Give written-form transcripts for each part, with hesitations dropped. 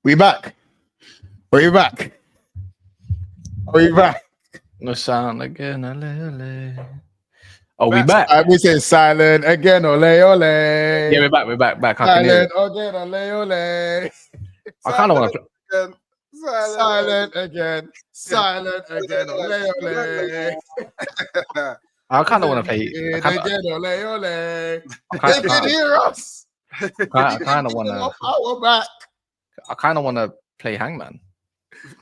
We back. We back. We back. No sound again. Ole, ole. Oh, we back. We say silent again. Ole ole. Yeah, we're back. We're back. I can hear Silent it. again. Ole ole. I kind of want to. Silent again. Silent again. Ole ole. I kind of want to play. Again. Ole ole. They I can hear us. kind of want to. Power back. I kind of want to play Hangman.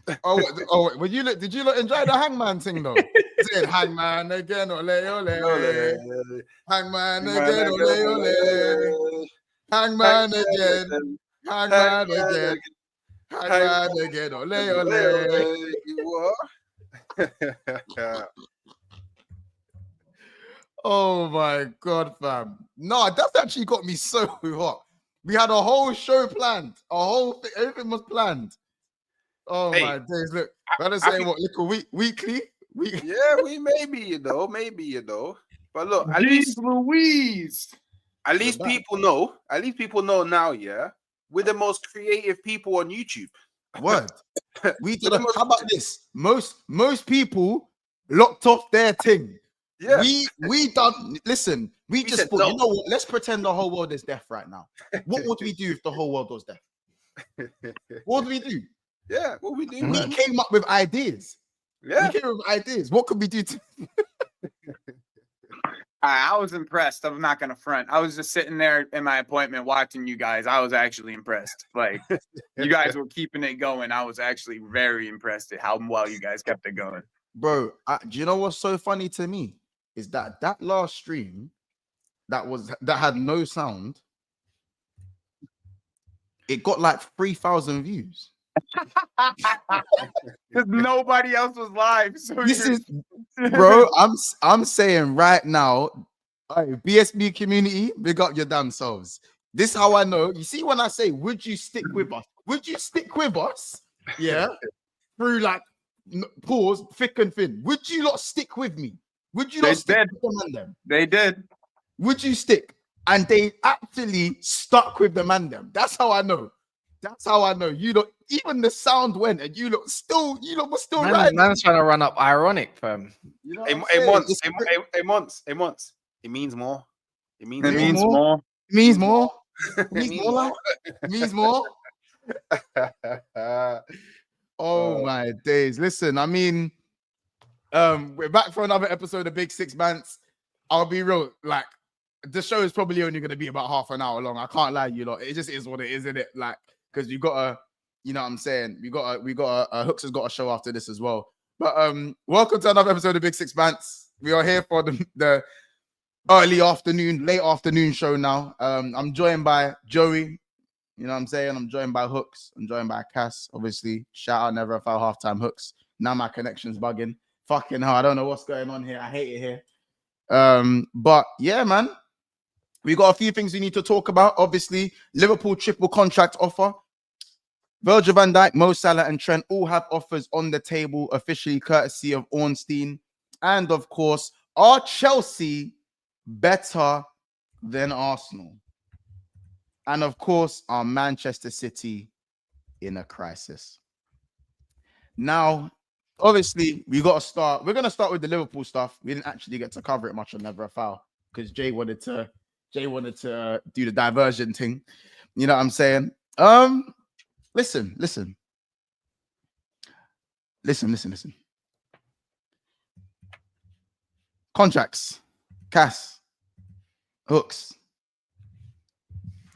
Did you enjoy the Hangman thing though? Saying Hangman again, ole ole, Hangman again, ole ole, Hangman again, Hangman again, Hangman again, ole ole. Oh my god, fam! No, that's actually got me so hot. We had a whole show planned, everything was planned. Oh my days! Look, I'm saying what little weekly. Yeah, maybe you know. But look, at least people know. At least people know now. Yeah, we're the most creative people on YouTube. What? We did. How about this? Most people locked off their thing. Yeah, we done. Listen, we just thought, no. you know what? Let's pretend the whole world is deaf right now. What would we do if the whole world was deaf? What would we do? Yeah, what we do? We came up with ideas. Yeah, we came up with ideas. What could we do to? I was impressed. I'm not gonna front. I was just sitting there in my appointment watching you guys. I was actually impressed. Like you guys were keeping it going. I was actually very impressed at how well you guys kept it going. Bro, do you know what's so funny to me is that last stream that had no sound, it got like 3,000 views. Because nobody else was live. So this is, bro. I'm saying right now, BSB community, big up your damn selves. This is how I know. You see, when I say, would you stick with us? Would you stick with us? Yeah, through like pause, thick and thin. Would you not stick with me? Would you not stick with them? They did. Would you stick? And they actually stuck with the man them. That's how I know. That's how I know. You know, even the sound went, and you were still right. Man's trying to run up ironic, fam. You know it months. It means more. It means more. It means more. It means more. It means more. Oh my days. Listen, I mean, we're back for another episode of Big Six Bants. I'll be real, like, the show is probably only going to be about half an hour long. I can't lie, you lot. It just is what it is, isn't it? Like, because you got to, you know what I'm saying? We got Hooks has got a show after this as well. But welcome to another episode of Big Six Bants. We are here for the late afternoon show now. I'm joined by Joey. You know what I'm saying? I'm joined by Hooks. I'm joined by Cass, obviously. Shout out Never a Foul Halftime Hooks. Now my connection's bugging. Fucking hell, I don't know what's going on here. I hate it here. But yeah, man. We got a few things we need to talk about. Obviously, Liverpool triple contract offer. Virgil van Dijk, Mo Salah, and Trent all have offers on the table, officially courtesy of Ornstein. And of course, are Chelsea better than Arsenal? And of course, are Manchester City in a crisis? Now, obviously, we're going to start with the Liverpool stuff. We didn't actually get to cover it much on Never a Foul because Jay wanted to do the diversion thing. You know what I'm saying? Listen. Contracts. Cass. Hooks.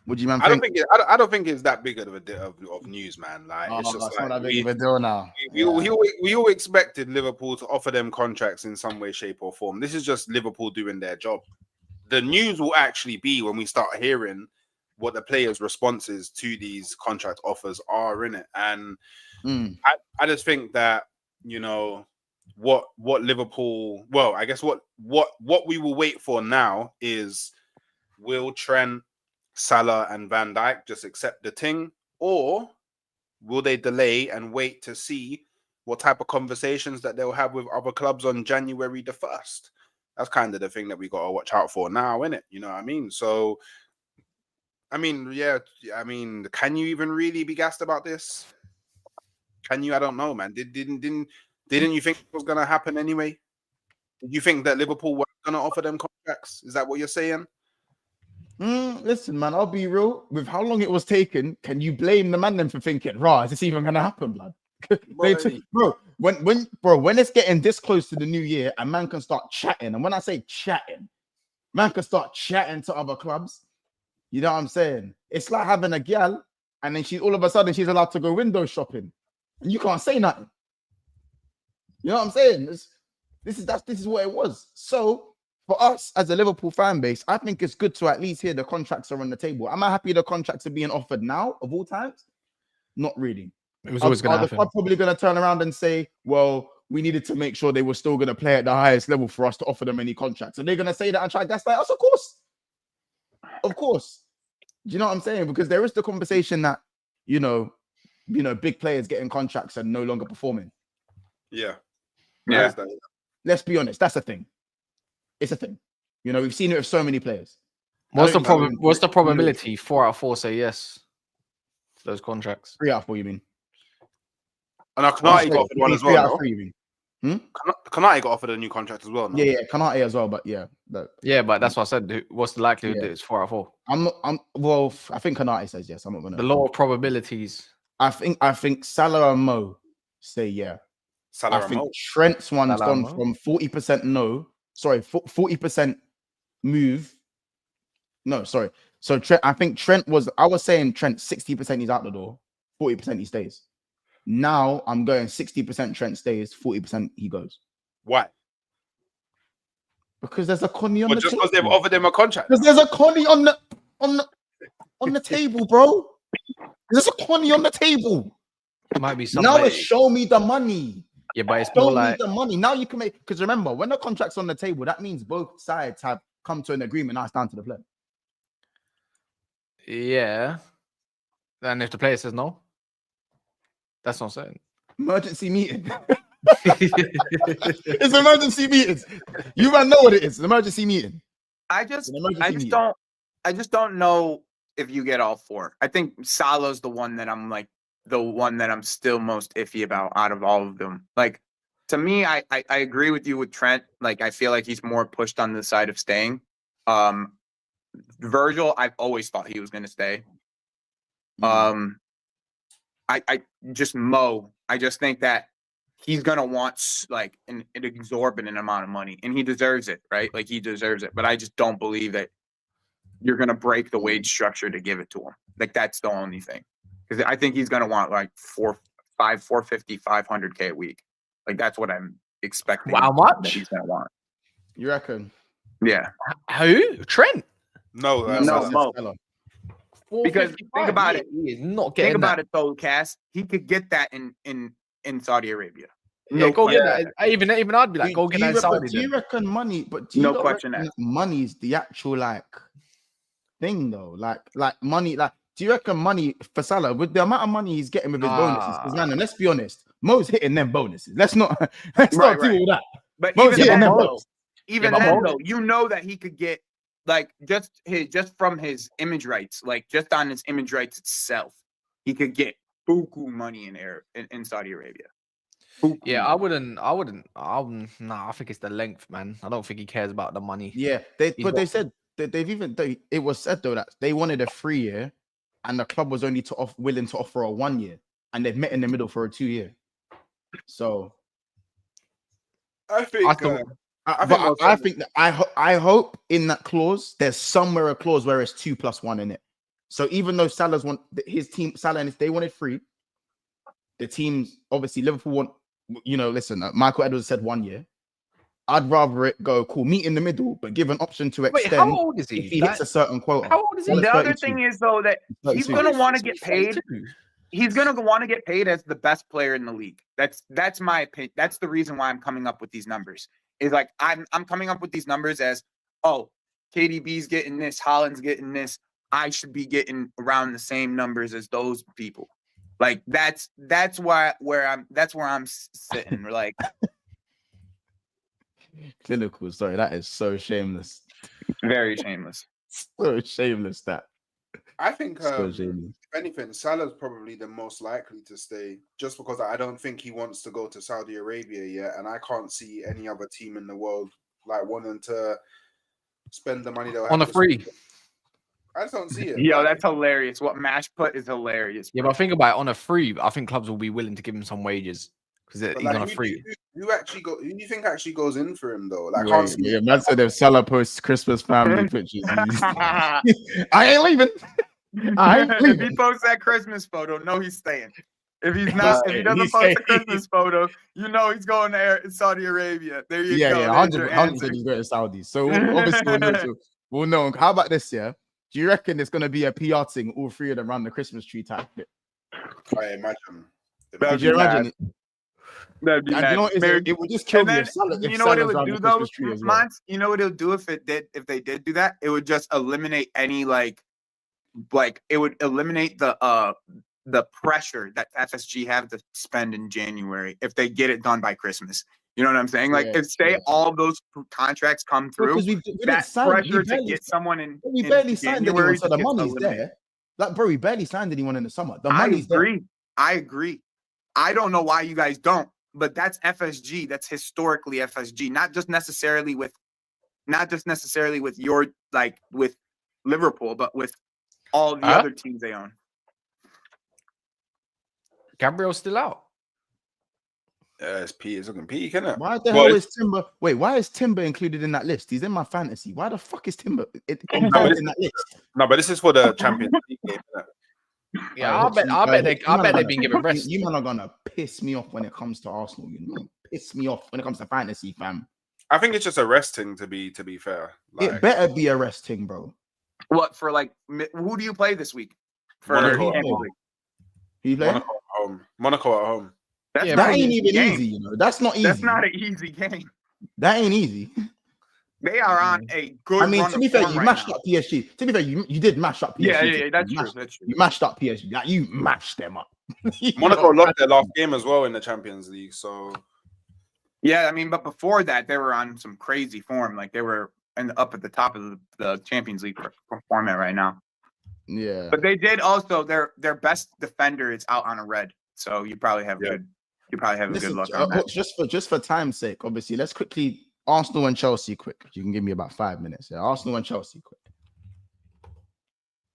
Would you man think? I don't think it's that big of of news, man. Like it's just like not that big of a deal now. We all expected Liverpool to offer them contracts in some way, shape, or form. This is just Liverpool doing their job. The news will actually be when we start hearing what the players' responses to these contract offers are in it. And I just think that, you know, what Liverpool, well, I guess what we will wait for now is, will Trent, Salah and Van Dijk just accept the thing, or will they delay and wait to see what type of conversations that they'll have with other clubs on January the 1st? That's kind of the thing that we got to watch out for now, innit? You know what I mean? So I mean, yeah. I mean, can you even really be gassed about this? Can you? I don't know, man. Didn't you think it was gonna happen anyway? Did you think that Liverpool were gonna offer them contracts? Is that what you're saying? Listen, man, I'll be real. With how long it was taken, can you blame the man then for thinking, "Rah, is this even gonna happen, blood?" When it's getting this close to the new year, a man can start chatting, and when I say chatting, man can start chatting to other clubs. You know what I'm saying? It's like having a gal, and then she all of a sudden she's allowed to go window shopping, and you can't say nothing. You know what I'm saying? This is what it was. So for us as a Liverpool fan base, I think it's good to at least hear the contracts are on the table. Am I happy the contracts are being offered now of all times? Not really. It was always going to The happen. club probably going to turn around and say, well, we needed to make sure they were still going to play at the highest level for us to offer them any contracts. And they're going to say that and try to gaslight us, of course. Of course. Do you know what I'm saying? Because there is the conversation that, you know, big players getting contracts and no longer performing. Yeah. Yeah. Let's be honest. That's a thing. It's a thing. You know, we've seen it with so many players. What's the probability 4 out of 4 say yes to those contracts? 3 out of 4, you mean? And Konate got offered one as 3 well. out of No? 3, you mean? Konate got offered a new contract as well. No? Yeah, Konate as well, but yeah. Yeah, but that's what I said. What's the likelihood that it's 4 out of 4? I think Konate says yes. I'm not gonna. The law of probabilities. I think Salah and Mo say yeah. Salah I and think Mo. Trent's one's Salah and gone Mo. from 40% no. Sorry, 40% move. No, sorry. So Trent, I think Trent was. I was saying Trent 60% he's out the door, 40% he stays. Now I'm going 60% Trent stays, 40% he goes. Why? Because there's a Connie on Well, the just table. because they've offered him a contract. Because there's a Connie on the table, bro. There's a Connie on the table. It might be Now somebody. it's show me the money. Yeah, but it's Show more me like the money. Now you can make, because remember, when the contract's on the table, that means both sides have come to an agreement. Now it's down to the player. yeah. And if the player says no, that's what I'm saying. Emergency meeting. It's emergency meetings. You man know what it is. It's an emergency meeting. I just don't know if you get all 4. I think Salah's the one that I'm still most iffy about out of all of them. Like, to me, I agree with you with Trent. Like, I feel like he's more pushed on the side of staying. Virgil, I've always thought he was going to stay. I just think that he's going to want like an exorbitant amount of money, and he deserves it, right? Like, he deserves it. But I just don't believe that you're going to break the wage structure to give it to him. Like, that's the only thing. Because I think he's going to want like 450, 500K a week. Like, that's what I'm expecting. How much? He's going to want. You reckon? Yeah. Who? Trent? No, Mo. Because 455. think about it. He is not getting Think about that. it though, Cass. He could get that in Saudi Arabia. Yeah, go get question. that. Even I'd be like, go get that in Saudi. Do you reckon money? But do you No not question reckon asked. that money's the actual like thing though? Like money. Like, do you reckon money for Salah with the amount of money he's getting with his bonuses? Because man, and let's be honest, Mo's hitting them bonuses. Let's not deal with that. But Mo's even hitting then, them though, you know that he could get like just from his image rights, like just on his image rights itself, he could get buku money in Saudi Arabia. Buku Yeah, money. I think it's the length, man. I don't think he cares about the money. Yeah, they said that it was said though that they wanted a 3-year, and the club was only willing to offer a 1 year, and they've met in the middle for a 2-year. So I think. I hope in that clause there's somewhere a clause where it's 2+1 in it. So even though Salah's want his team, Salah, and if they wanted 3, the teams obviously Liverpool want. Listen, Michael Edwards said 1 year. I'd rather it go cool, meet in the middle, but give an option to extend. Wait, how old is he? If he hits a certain quota. How old is he? The other thing is though that he's going to want to get paid. He's going to want to get paid as the best player in the league. That's my opinion. That's the reason why I'm coming up with these numbers. Is like I'm coming up with these numbers as, oh, KDB's getting this, Haaland's getting this. I should be getting around the same numbers as those people. Like that's where I'm sitting. Like clinical. Sorry, that is so shameless. Very shameless. So shameless that. I think, So, if anything, Salah's probably the most likely to stay, just because I don't think he wants to go to Saudi Arabia yet, and I can't see any other team in the world like wanting to spend the money they'll have On a to free. spend. I just don't see it. Yo, Like, that's hilarious. What Mash put is hilarious. Yeah, bro. but think about it, on a free, I think clubs will be willing to give him some wages because but he's like, on a free. who actually go? Who do you think actually goes in for him though? Like, I yeah, can't see. yeah, man said if Salah posts Christmas family pictures, I ain't leaving. I ain't If leaving. he posts that Christmas photo, no, he's staying. If he's He's not, if he staying, doesn't he's post a staying. Christmas photo, you know he's going to Saudi Arabia. There you Yeah, go. yeah, There's your 100%. answer. He's going to Saudi. So obviously we'll know. So we'll know. How about this? Yeah. Do you reckon it's going to be a PR thing? All three of them around the Christmas tree type bit. I imagine. That'd Could you be imagine mad. it? That'd be And mad. you know what? It would just kill me if Salah, you know what it Salah's would around do the though, Christmas tree as well. Mons? You know what it'll do if they did do that? It would just eliminate any like it would eliminate the pressure that FSG have to spend in January if they get it done by Christmas. You know what I'm saying? Like, Yeah, if say yeah. all those contracts come through, Because we didn't that sign, pressure to get someone in we barely signed anyone, January so the gets money's eliminated. there. Like, bro, we barely signed anyone in the summer. The I money's there. agree. I agree. I don't know why you guys don't, but that's FSG. That's historically FSG, not just necessarily with your like with Liverpool, but with all the other teams they own. Gabriel's still out. It's looking peak, isn't it? Why the hell is Timber? Wait, why is Timber included in that list? He's in my fantasy. Why the fuck is Timber combined in that list? No, but this is for the Champions League game, isn't it? Yeah, I bet they've been given rest. You man are gonna piss me off when it comes to Arsenal. You know, piss me off when it comes to fantasy, fam. I think it's just a rest thing to be fair. Like, It better be a rest thing, bro. What for? Like, who do you play this week? For Monaco. Champions League? Who you playing? Monaco at home. That's That not ain't an even game. easy, you know. That's not easy. That's not an easy game. That ain't easy. They are on a good. I mean, run to be of fair, form you right mashed now. up PSG. To be fair, you did mash up PSG. Yeah, that's true. That's true. You mashed up PSG. Like, you mashed them up. Monaco lost their last game as well in the Champions League. So Yeah, I mean, but before that, they were on some crazy form. Like, they were up at the top of the Champions League format right now. Yeah. But they did also their best defender is out on a red, so you probably have good. You probably have Listen, good luck on that. just for time's sake, obviously, let's quickly Arsenal and Chelsea quick. You can give me about 5 minutes. Yeah, Arsenal and Chelsea quick.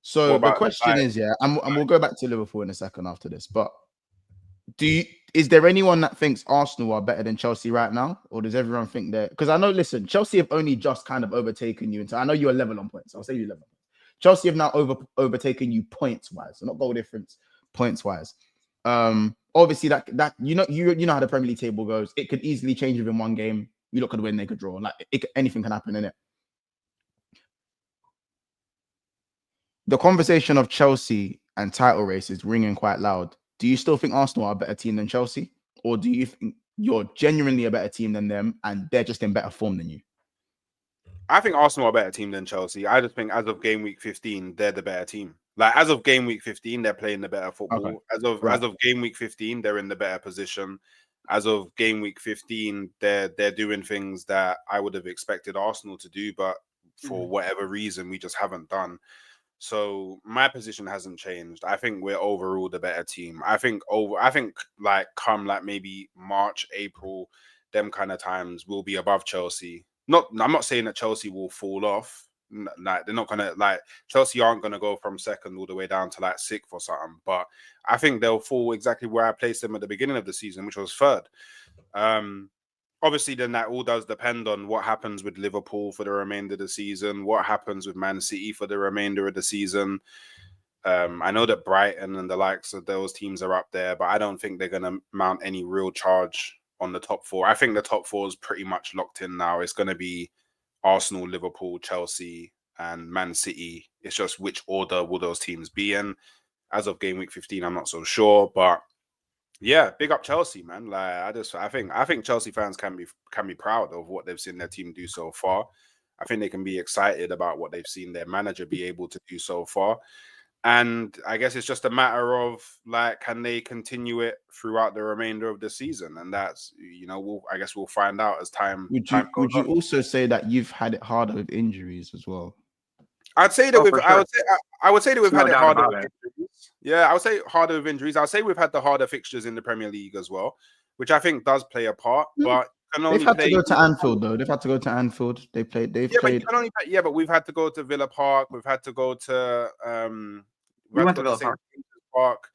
So the question is, yeah, and we'll go back to Liverpool in a second after this. But is there anyone that thinks Arsenal are better than Chelsea right now, or does everyone think that? Because I know, listen, Chelsea have only just kind of overtaken you. I know you're level on points. I'll say you level. Chelsea have now overtaken you points wise, so not goal difference, points wise. Obviously that you know how the Premier League table goes. It could easily change within one game. You look could win, they could draw. Like anything can happen in it. The conversation of Chelsea and title race is ringing quite loud. Do you still think Arsenal are a better team than Chelsea, or do you think you're genuinely a better team than them and they're just in better form than you? I think Arsenal are a better team than Chelsea. I just think as of game week 15, they're the better team. Like, as of game week 15, they're playing the better football. Okay. As of game week 15, they're in the better position. As of game week 15, they're doing things that I would have expected Arsenal to do, but for whatever reason, we just haven't done. So my position hasn't changed. I think we're overall the better team. I think like come like maybe March, April, them kind of times we'll be above Chelsea. I'm not saying that Chelsea will fall off. Like, they're not gonna, like, Chelsea aren't gonna go from second all the way down to like sixth or something. But I think they'll fall exactly where I placed them at the beginning of the season, which was third. Obviously, then that all does depend on what happens with Liverpool for the remainder of the season, what happens with Man City for the remainder of the season. I know that Brighton and the likes of those teams are up there, but I don't think they're going to mount any real charge on the top four. I think the top four is pretty much locked in now. It's going to be Arsenal, Liverpool, Chelsea, and Man City. It's just which order will those teams be in. As of game week 15, I'm not so sure, but yeah, big up Chelsea, man. Like, I think Chelsea fans can be proud of what they've seen their team do so far. I think they can be excited about what they've seen their manager be able to do so far. And I guess it's just a matter of, like, can they continue it throughout the remainder of the season? And that's, I guess we'll find out as time. Would you also say that you've had it harder with injuries as well? I'd say that Oh, for sure. I would say that we've No had it doubt harder. about With it. injuries. Yeah, I would say harder with injuries. I'll say we've had the harder fixtures in the Premier League as well, which I think does play a part. But you can They've only had play. to go to Anfield though. They've had to go to Anfield. They've played. They've Yeah, but you played. can only. Yeah, but we've had to go to Villa Park. We've had to go to. We We've went had to to go Villa to St. James's Park.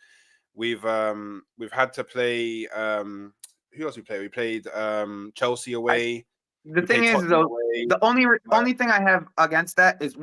We've had to play. Who else we played? We played Chelsea away. The We thing played is, Tottenham though, away. the only thing I have against that is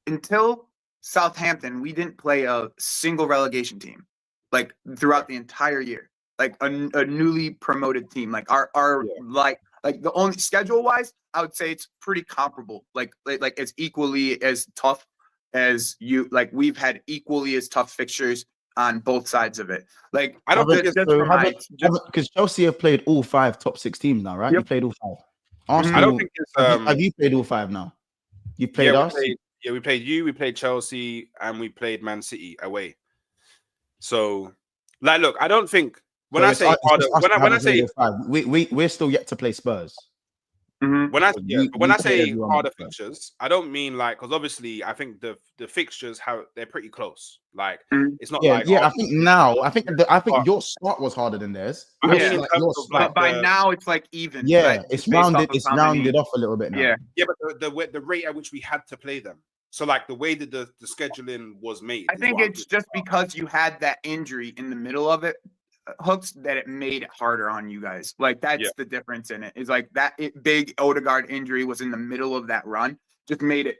until Southampton, we didn't play a single relegation team like throughout the entire year. Like a newly promoted team. Like our Yeah. like the only schedule wise, I would say it's pretty comparable. Like it's equally as tough as you. Like we've had equally as tough fixtures on both sides of it. Like I don't think it's because Chelsea have played all 5 top 6 teams now, right? Yep. You played all 5. I Arsenal. don't think it's have you played all 5 now? You played us. We played you. We played Chelsea, and we played Man City away. So, like, look, I don't think when I say harder, when I say 5, we're still yet to play Spurs. Mhm. when I say everyone harder else. fixtures, I don't mean like because obviously I think the fixtures they're pretty close. Like it's not like I think now I think your start was harder than theirs. I mean, Yeah. in terms of like But by now it's like even. Yeah, like, it's based off rounded. of It's how many- rounded off a little bit now. Yeah. but the rate at which we had to play them. So like the way that the scheduling was made. I think it's just because you had that injury in the middle of it, Hooks, that it made it harder on you guys. Like that's the difference in it. Is like that big Odegaard injury was in the middle of that run, just made it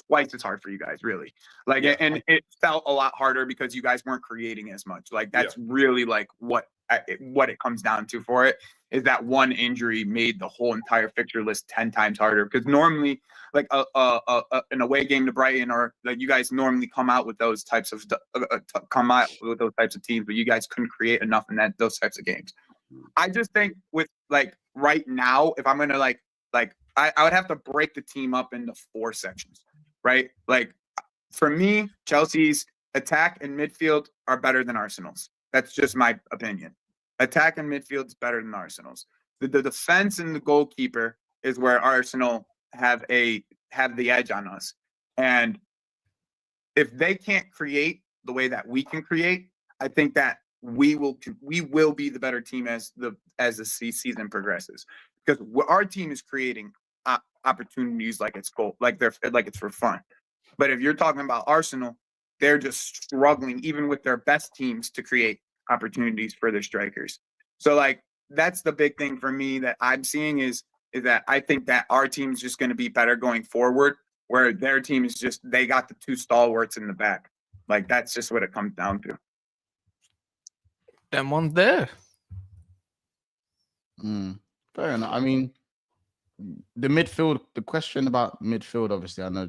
twice as hard for you guys, really. Like, and it felt a lot harder because you guys weren't creating as much. Like that's really like what it comes down to for it. Is that one injury made the whole entire fixture list 10 times harder? Because normally, like an away game to Brighton, or like you guys normally come out with those types of teams, but you guys couldn't create enough in those types of games. I just think with like right now, if I'm gonna I would have to break the team up into 4 sections, right? Like for me, Chelsea's attack and midfield are better than Arsenal's. That's just my opinion. Attack and midfield is better than Arsenal's. The defense and the goalkeeper is where Arsenal have the edge on us. And if they can't create the way that we can create, I think that we will be the better team as the season progresses, because our team is creating opportunities like it's it's for fun. But if you're talking about Arsenal, they're just struggling even with their best teams to create opportunities for their strikers. So like that's the big thing for me that I'm seeing is that I think that our team is just going to be better going forward, where their team is just they got the 2 stalwarts in the back. Like that's just what it comes down to. Them one's there. Fair enough. I mean, the midfield. The question about midfield, obviously, I know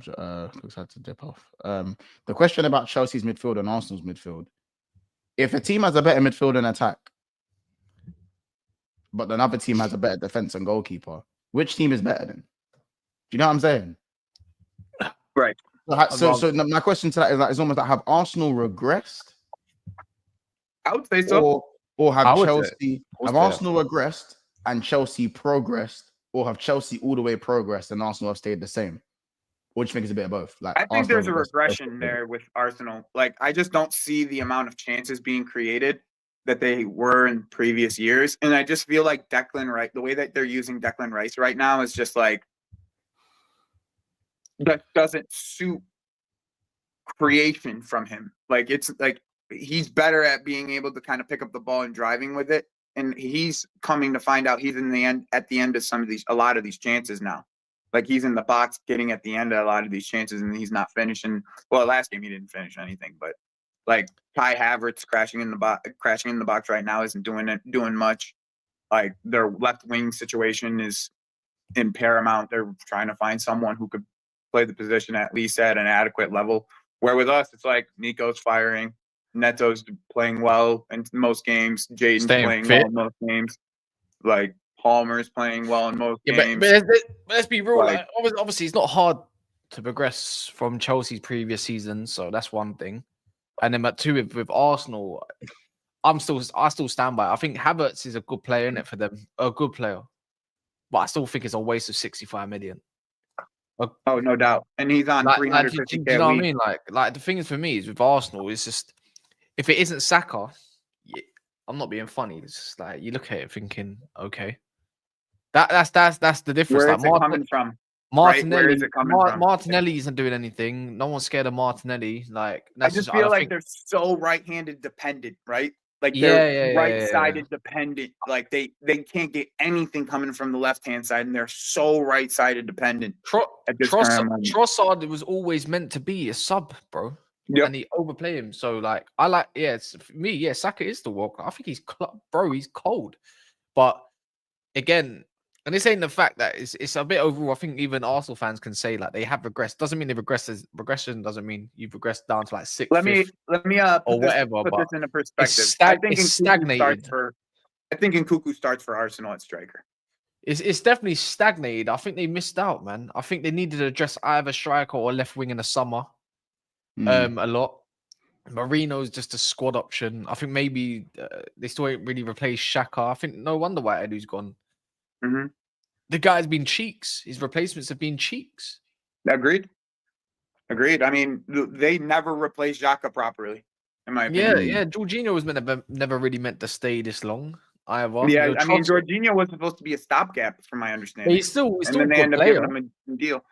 looks had to dip off. The question about Chelsea's midfield and Arsenal's midfield. If a team has a better midfield and attack, but another team has a better defense and goalkeeper, which team is better then? Do you know what I'm saying? Right. So my question to that is almost like, have Arsenal regressed? I would say so. Or have Chelsea have Arsenal regressed and Chelsea progressed, or have Chelsea all the way progressed and Arsenal have stayed the same? What do you think is a bit of both? Like I think there's a regression there with Arsenal. Like I just don't see the amount of chances being created that they were in previous years. And I just feel like Declan Rice, the way that they're using Declan Rice right now is just like that doesn't suit creation from him. Like it's like he's better at being able to kind of pick up the ball and driving with it. And he's coming to find out he's at the end of a lot of these chances now. Like he's in the box getting at the end of a lot of these chances and he's not finishing. Well, last game he didn't finish anything, but like Kai Havertz crashing in the box right now isn't doing much. Like their left wing situation is in paramount. They're trying to find someone who could play the position at least at an adequate level. Where with us, it's like Nico's firing, Neto's playing well in most games, Jaden's playing well in most games, like Palmer's playing well in most games. But let's be real. Like, obviously, it's not hard to progress from Chelsea's previous season, so that's one thing. And then, but two, with Arsenal, I still stand by it. I think Havertz is a good player in it for them, a good player. But I still think it's a waste of 65 million. Oh, no doubt. And he's on Like, 350K do you know a what I week. mean? Like the thing is for me is with Arsenal, it's just if it isn't Saka, I'm not being funny. It's just like you look at it thinking, okay, that's the difference. Where Like is it coming from? Right? Where Martinelli, is it coming from? Martinelli isn't doing anything. No one's scared of Martinelli. Like I just feel like they're so right-handed dependent, right? Like they're right-sided dependent. Like they can't get anything coming from the left-hand side, and they're so right-sided dependent. Trossard was always meant to be a sub, bro. Yep. And he overplay him. So like it's for me, Saka is the walk. I think he's cold. But again, and this ain't the fact that it's a bit overall. I think even Arsenal fans can say like they have regressed. Doesn't mean they regressed. Regression doesn't mean you've regressed down to like sixth. Let me or whatever. Put this into perspective. It's stagnated. I think Nkunku starts for Arsenal at striker. It's definitely stagnated. I think they missed out, man. I think they needed to address either striker or left wing in the summer. A lot. Marino's just a squad option. I think maybe they still ain't really replaced Xhaka. I think no wonder why Edu's gone. Mm-hmm. The guy's been cheeks. His replacements have been cheeks. Agreed. I mean, they never replaced Xhaka properly, in my opinion. Yeah. Jorginho was never really meant to stay this long. Either. Yeah, I mean, Jorginho was supposed to be a stopgap, from my understanding. He's still and then they end up giving him a deal.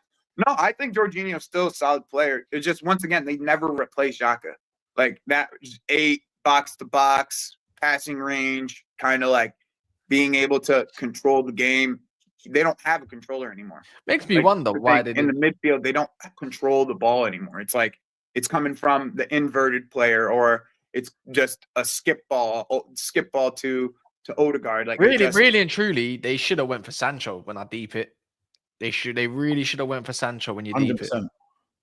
No, I think Jorginho's still a solid player. It's just, once again, they never replaced Xhaka. Like that 8 box to box passing range, kind of like being able to control the game. They don't have a controller anymore. Makes me wonder why they in the midfield they don't control the ball anymore. It's like it's coming from the inverted player, or it's just a skip ball to Odegaard. Like really and truly, they should have went for Sancho when I deep it. They really should have went for Sancho when you deep 100%. it.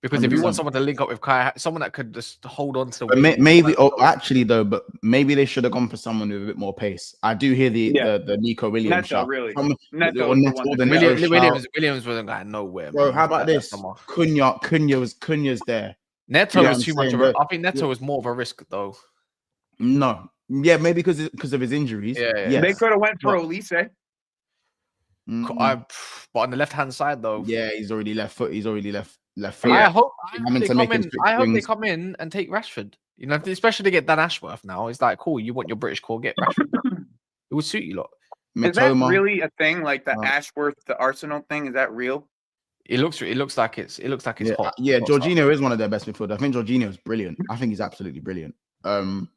Because if you want someone to link up with Kai, someone that could just hold on to the wing, maybe actually though, but maybe they should have gone for someone with a bit more pace. I do hear the Nico Williams shout. Really. Williams wasn't going nowhere. Bro, how about this? Cunha's there. Neto was too much of a. I think Neto was more of a risk though. No, maybe because of his injuries. Yeah. They could have went for Olise. But on the left hand side though. Yeah, he's already left foot. I hope they come in and take Rashford. You know, especially to get Dan Ashworth now. It's like, cool, you want your British core, get Rashford. It would suit you lot. Is that really a thing? Like the Ashworth to Arsenal thing? Is that real? It looks like it's hot. Yeah, Jorginho is one of their best midfielders. I think Jorginho is brilliant. I think he's absolutely brilliant. I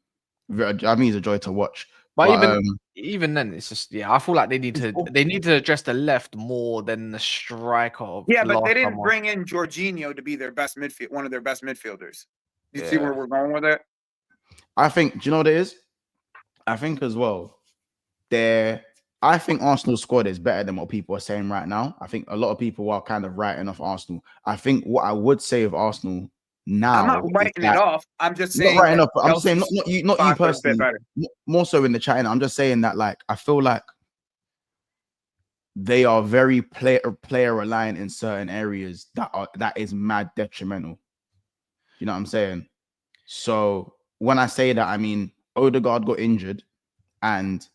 think he's a joy to watch. But even then, it's just I feel like they need to address the left more than the striker. But they didn't bring in Jorginho to be their best one of their best midfielders. You see where we're going with it? I think. Do you know what it is? I think as well. I think Arsenal's squad is better than what people are saying right now. I think a lot of people are kind of writing off Arsenal. I think what I would say of Arsenal now, I'm not writing it off. I'm just saying. Not writing off. I'm just saying not you personally. More so in the chat. I'm just saying that I feel like they are very player reliant in certain areas that is mad detrimental. You know what I'm saying? So when I say that, I mean Odegaard got injured, and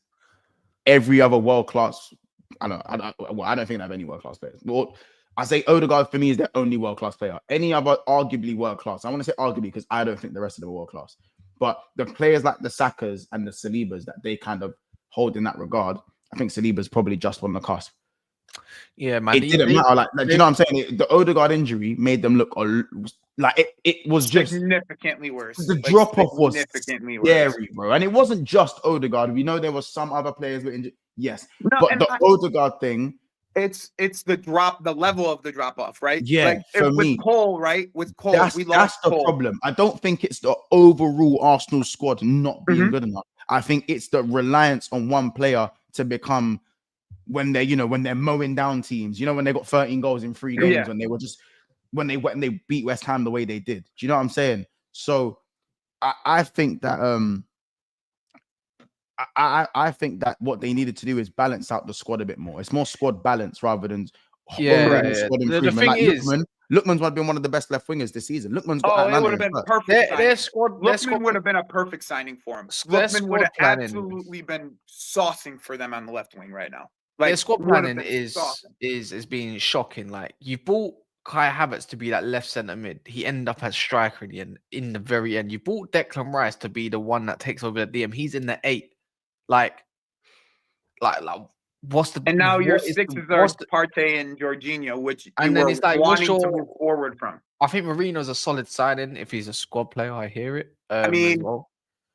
every other world class. I don't think they have any world class players. Well, I say Odegaard for me is the only world-class player. Any other arguably world-class. I want to say arguably because I don't think the rest of them are world-class. But the players like the Sakas and the Salibas that they kind of hold in that regard, I think Saliba's probably just on the cusp. Yeah, man. It didn't matter. Do you know what I'm saying? The Odegaard injury made them look like it was just significantly worse. The drop-off was significantly scary, bro. And it wasn't just Odegaard. We know there was some other players were injured. Yes. But the Odegaard thing... It's the level of the drop off, right? Yeah, with Cole, right? With Cole, that's the problem. I don't think it's the overall Arsenal squad not being good enough. I think it's the reliance on one player to become when they're mowing down teams. When they got 13 goals in 3 games, when they were just when they beat West Ham the way they did. Do you know what I'm saying? So I think that I think that what they needed to do is balance out the squad a bit more. It's more squad balance rather than squad improvement. The thing is, Lookman's been one of the best left wingers this season. Lookman's got it would have been perfect. Lookman would have been a perfect signing for him. Lookman would have absolutely been saucing for them on the left wing right now. Their squad planning is being shocking. Like you bought Kai Havertz to be that left centre mid. He ended up as striker in the end. In the very end, you bought Declan Rice to be the one that takes over the DM. He's in the 8. Like, what's the? And now your what is sixes the- are what's the- Partey and Jorginho, which you And then were it's like, what's wanting to your- move forward from. I think Marino's a solid signing if he's a squad player. I hear it. I mean, as well.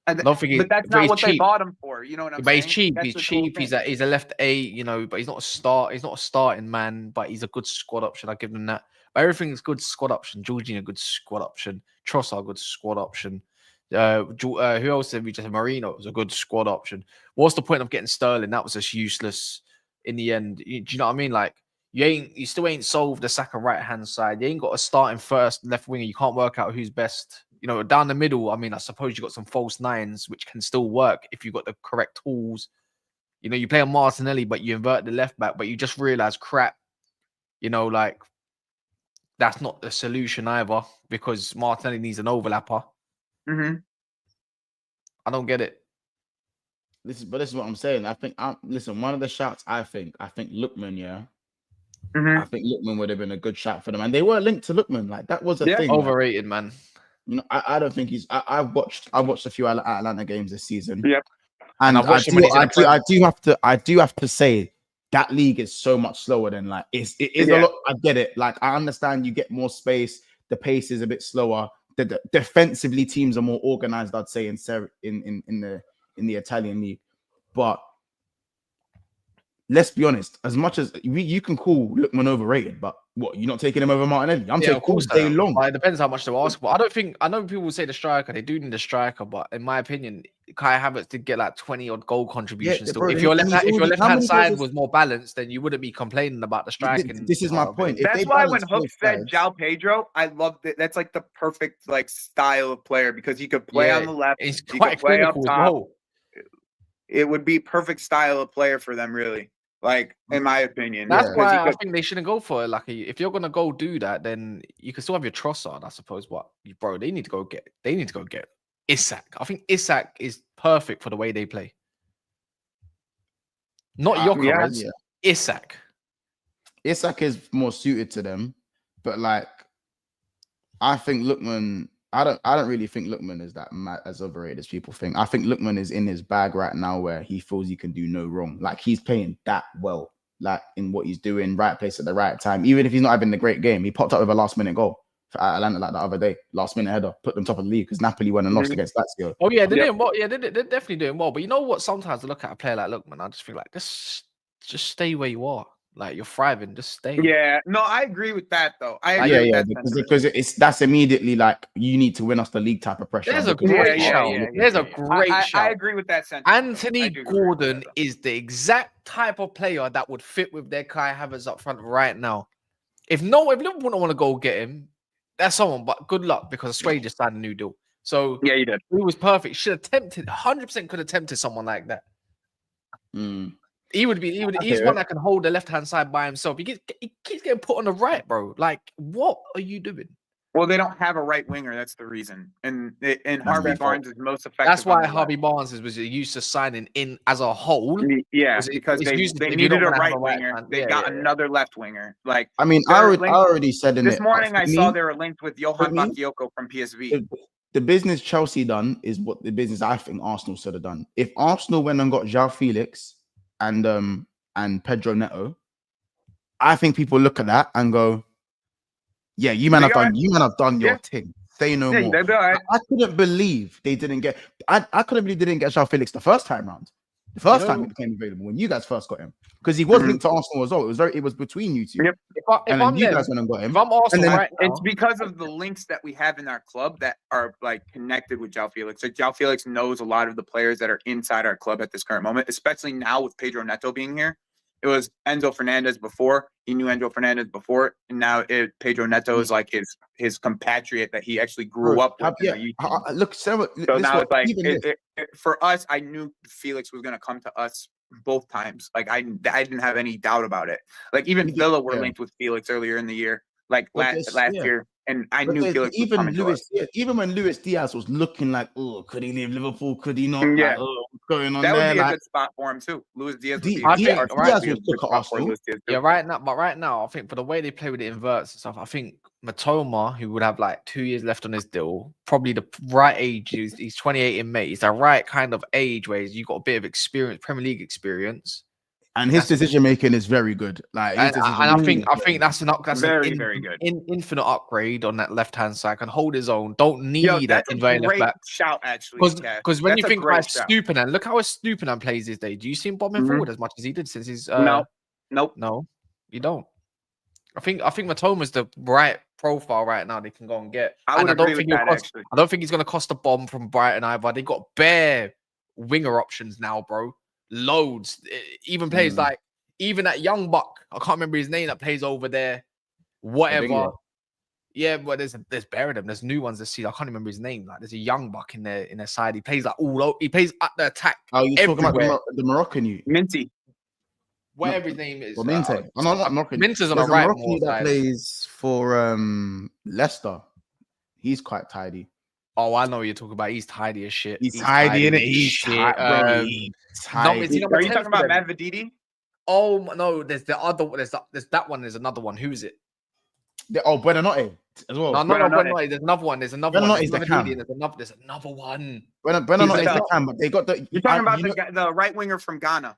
And Don't think but that's not he's what they cheap. bought him for. You know what I'm But saying? he's cheap. That's He's the cool cheap. He's thing. a left 8, you know, but he's not a start. He's not a starting man, but he's a good squad option. I give him that. But everything's good squad option. Jorginho, a good squad option. Trossard, a good squad option. Who else did we just? Marino was a good squad option. What's the point of getting Sterling? That was just useless in the end. Do you know what I mean? Like you still ain't solved the Saka right hand side. You ain't got a starting first left winger. You can't work out who's best. You know, down the middle, I mean, I suppose you got some false nines, which can still work if you got the correct tools. You know, you play on Martinelli, but you invert the left back, but you just realize, crap, you know, like that's not the solution either because Martinelli needs an overlapper. Mm-hmm. I don't get it. This is what I'm saying. I think, listen, one of the shouts, I think Lookman, yeah. Mm-hmm. I think Lookman would have been a good shout for them. And they were linked to Lookman. Like, that was a thing. Like, Overrated, man. you know, I don't think he's. I watched a few Atlanta games this season. Yep. And I've watched him when he's in the Prem. I do have to say that league is so much slower than like it is a lot. I get it. Like I understand you get more space. The pace is a bit slower. Defensively, teams are more organized. I'd say in the Italian league, but let's be honest. As much as you can call Lookman overrated, but what, you're not taking him over Martinelli? I'm taking all day long. It depends how much they ask for. I know people will say the striker. They do need a striker, but in my opinion, Kai Havertz did get like 20 odd goal contributions. Yeah, still. bro, If your left hand side goals was more balanced, then you wouldn't be complaining about the striking. This is my point. If That's they why when balance Hook both said sides- João Pedro, I loved it. That's like the perfect like style of player because he could play on the left. It's he quite could play up clinical as top. well. It would be perfect style of player for them, really. Like in my opinion, That's because why he I could- think they shouldn't go for it. Like, if you're gonna go do that, then you can still have your Trossard, I suppose. But bro, they need to go get Isak. I think Isak is perfect for the way they play. Not Jokeres, Isak. Isak is more suited to them, but like I think Lookman. I don't really think Lookman is that as overrated as people think. I think Lookman is in his bag right now where he feels he can do no wrong. Like he's playing that well, like in what he's doing, right place at the right time. Even if he's not having a great game, he popped up with a last minute goal for Atlanta like the other day. Last minute header, put them top of the league because Napoli went and lost against Lazio. Oh yeah, they're doing well. Yeah, they're definitely doing well. But you know what? Sometimes I look at a player like Lookman, I just feel like just stay where you are. Like you're thriving, just stay. Yeah, no, I agree with that though. I agree Yeah, with that because that's immediately like you need to win us the league type of pressure. There's a because- great Yeah, shout. yeah. There's a great shout. I agree with that sentence. Anthony Gordon is the exact type of player that would fit with their Kai Havertz up front right now. If Liverpool don't want to go get him, that's someone. But good luck because Sway just signed a new deal. So yeah, you did. He was perfect. Should have tempted 100%. Could have tempted someone like that. Mm. He would. He's one that can hold the left hand side by himself. He keeps getting put on the right, bro. Like, what are you doing? Well, they don't have a right winger. That's the reason. And Harvey Barnes is most effective. That's why Harvey Barnes was used to signing in as a whole. Yeah, because they needed a right winger. They got another left winger. Like, I mean, I already said in this morning I saw they were linked with Johan Bakayoko from PSV. The business Chelsea done is what the business I think Arsenal should have done. If Arsenal went and got João Felix and Pedro Neto, I think people look at that and go, yeah, you man have done your thing. Say no more. Right. I couldn't believe they didn't get. I couldn't believe they didn't get João Felix the first time round. The first time he became available when you guys first got him, because he was linked to Arsenal as well. It was between you two. Yep. If I'm you guys went and got him. If I'm Arsenal right now, it's because of the links that we have in our club that are like connected with João Felix. Like João Felix knows a lot of the players that are inside our club at this current moment, especially now with Pedro Neto being here. It was Enzo Fernandez before. He knew Enzo Fernandez before, and now Pedro Neto is like his compatriot that he actually grew up with. Look, so now it's like for us, I knew Felix was going to come to us both times. Like I didn't have any doubt about it. Like even Villa were linked with Felix earlier in the year. like But last year, and I knew Felix was coming to us. Even when Luis Diaz was looking like, oh, could he leave Liverpool? Could he not? Yeah. Like, oh, what's going on That would there? be a Like, good spot for him too. Luis Diaz would be I a think Diaz right- would be a was good good at spot for Arsenal. Luis Diaz too. Yeah, right now, I think for the way they play with the inverts and stuff, I think Matoma, who would have like 2 years left on his deal, probably the right age. He's 28 in May. He's the right kind of age where you got a bit of experience, Premier League experience. and his decision making is very good. Like, his And I think that's Very, very good. Infinite upgrade on that left hand side. Can hold his own. Don't need Yo, that that's a inverted left great back. shout, actually. Because when you That's a think great about shout. Stupinan, look how Stupinan plays these days. Do you see him bombing Mhm. forward as much as he did since his? Nope. No, you don't. I think Matoma's the right profile right now. They can go and get. I would agree with that, actually. I don't think he's going to cost a bomb from Brighton either. They got bare winger options now, bro. Loads. Even players like even that young buck. I can't remember his name that plays over there. Whatever. Yeah, but there's bare of them. There's new ones to see. I can't remember his name. Like there's a young buck in their side. He plays like all over. He plays at the attack. Oh, you're talking everywhere. about the Moroccan you. Minty. Whatever his name is. Or Minte. No, not Moroccan. Minter's on There's the a right Moroccan more that side. plays for Leicester. He's quite tidy. Oh, I know what you're talking about. He's tidy as shit. He's tidy, innit? He's shit. tidy. Is he number Are you 10 talking for about them? Mavadidi? Oh no, there's the other. There's that one. There's another one. Who is it? Oh, Buenanotte as well. No, Buenanotte. There's another one. There's another Buenanotte one. is the There's cam. There's another one. Buenanotte is the- the cam, but they got the. You're talking about you know- the right winger from Ghana,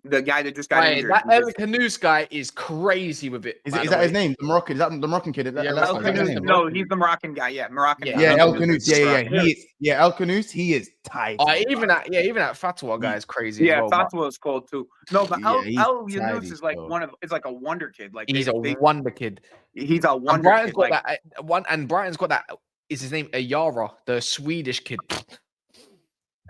the guy that just got Right, injured. that El Canoes guy is crazy with it. Is by that the his way. name? The Moroccan? Is that the Moroccan kid? Yeah, That's El not his Canoes, name. no, he's the Moroccan guy. Yeah, Moroccan Yeah, guy. Yeah, El El Canoes. Canoes. Yeah, El Canoes. He is tight. Even that Fatwa guy is crazy. Yeah, as well, Fatwa is cold too. No, but Yeah, he's El tidy Yunus is like still. it's like a wonder kid. Like he's a they- wonder kid. he's a And wonder Brighton's kid. got Like, that one, and Brighton's got that. Is his name Ayara, the Swedish kid?